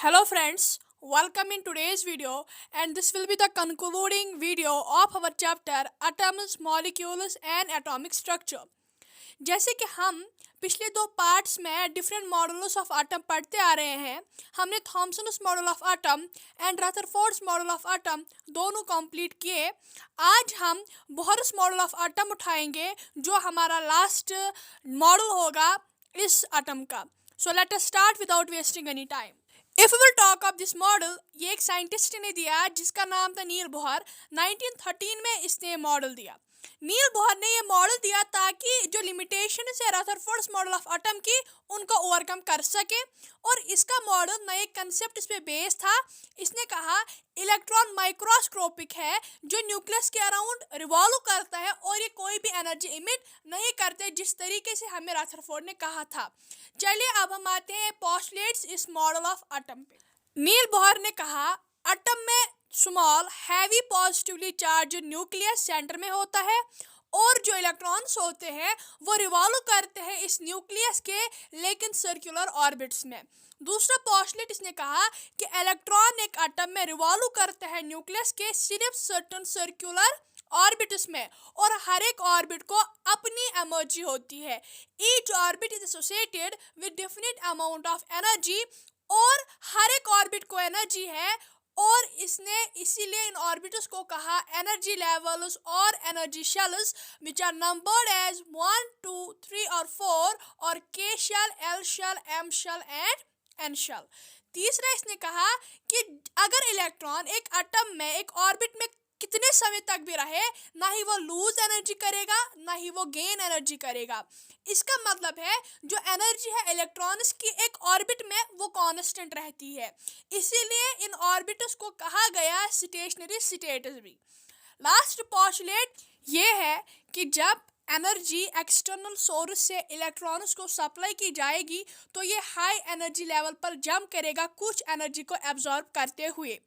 Hello friends, welcome in today's video and this will be the concluding video of our chapter Atoms, Molecules and Atomic Structure। जैसे कि हम पिछले दो parts में different models of atom पढ़ते आ रहे हैं। हमने Thomson's model of atom and Rutherford's model of atom दोनों कंप्लीट किए। आज हम बोहर्स मॉडल ऑफ एटम उठाएंगे जो हमारा लास्ट मॉडल होगा इस एटम का। So let us start without wasting any time. If we will talk of this model, ये एक साइंटिस्ट ने दिया जिसका नाम था नील बोहर। 1913 में इसने मॉडल दिया। नील बोहर ने ये मॉडल दिया ताकि जो लिमिटेशन है रदरफोर्ड्स मॉडल ऑफ एटम की उनको ओवरकम कर सके, और इसका मॉडल नए कंसेप्ट इस पे बेस था। इसने कहा इलेक्ट्रॉन माइक्रोस्कोपिक है जो न्यूक्लियस के अराउंड रिवॉल्व करता है और ये कोई भी एनर्जी इमिट नहीं करते, जिस तरीके से हमें रदरफोर्ड ने कहा था। चलिए अब हम आते हैं पोस्टुलेट्स इस मॉडल ऑफ एटम पे। नील बोहर ने कहा एटम में small heavy positively charge nucleus centre में होता है और जो इलेक्ट्रॉन्स होते हैं वो रिवॉल्व करते हैं इस न्यूक्लियस के, लेकिन सर्कुलर ऑर्बिट्स में। दूसरा पोस्टुलेट इसने कहा कि इलेक्ट्रॉन एक एटम में रिवॉल्व करते हैं न्यूक्लियस के सिर्फ सर्टेन सर्कुलर ऑर्बिट्स में, और हर एक ऑर्बिट को अपनी एनर्जी होती है। Each orbit is associated with definite amount of energy, और हर एक ऑर्बिट को एनर्जी है, और इसने इसीलिए इन ऑर्बिटल्स को कहा एनर्जी लेवल्स और energy shells which are numbered as 1, 2, 3 और 4, और K shell, L shell, M shell and N shell. तीसरा इसने कहा कि अगर इलेक्ट्रॉन एक एटम में एक ऑर्बिट में कितने समय तक भी रहे, ना ही वो लूज एनर्जी करेगा ना ही वो गेन एनर्जी करेगा। इसका मतलब है जो एनर्जी है इलेक्ट्रॉन्स की एक ऑर्बिट में वो कांस्टेंट रहती है, इसीलिए इन ऑर्बिट्स को कहा गया स्टेशनरी स्टेट्स भी। लास्ट पोस्टुलेट ये है कि जब एनर्जी एक्सटर्नल सोर्स से इलेक्ट्रॉन्स को सप्लाई की जाएगी तो ये हाई एनर्जी लेवल पर जंप करेगा कुछ एनर्जी को एब्जॉर्ब करते हुए।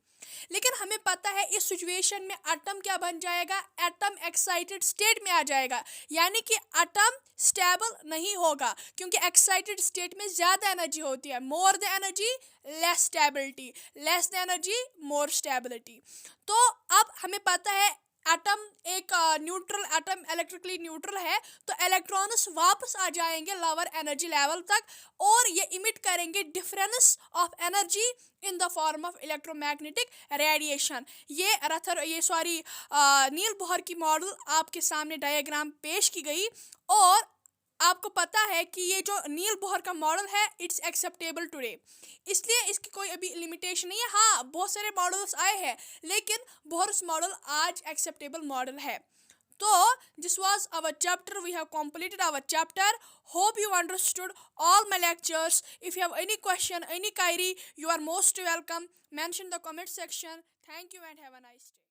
लेकिन हमें पता है इस सिचुएशन में एटम क्या बन जाएगा, एटम एक्साइटेड स्टेट में आ जाएगा, यानी कि एटम स्टेबल नहीं होगा क्योंकि एक्साइटेड स्टेट में ज़्यादा एनर्जी होती है। More the energy less stability, less the energy more stability. तो अब हमें पता है एटम एक न्यूट्रल एटम इलेक्ट्रिकली न्यूट्रल है, तो इलेक्ट्रॉन्स वापस आ जाएंगे लोअर एनर्जी लेवल तक और ये इमिट करेंगे difference of energy in the form of electromagnetic radiation. Niels Bohr की मॉडल आपके सामने डायग्राम पेश की गई, और आपको पता है कि ये जो नील बोहर का मॉडल है इट्स एक्सेप्टेबल टुडे, इसलिए इसकी कोई अभी लिमिटेशन नहीं है। हाँ, बहुत सारे मॉडल्स आए हैं लेकिन बोहर्स मॉडल आज एक्सेप्टेबल मॉडल है। तो this was our chapter, we have completed our chapter. Hope you understood all my lectures. If you have any question, any query, you are most welcome. Mention the comment section. Thank you and have a nice day.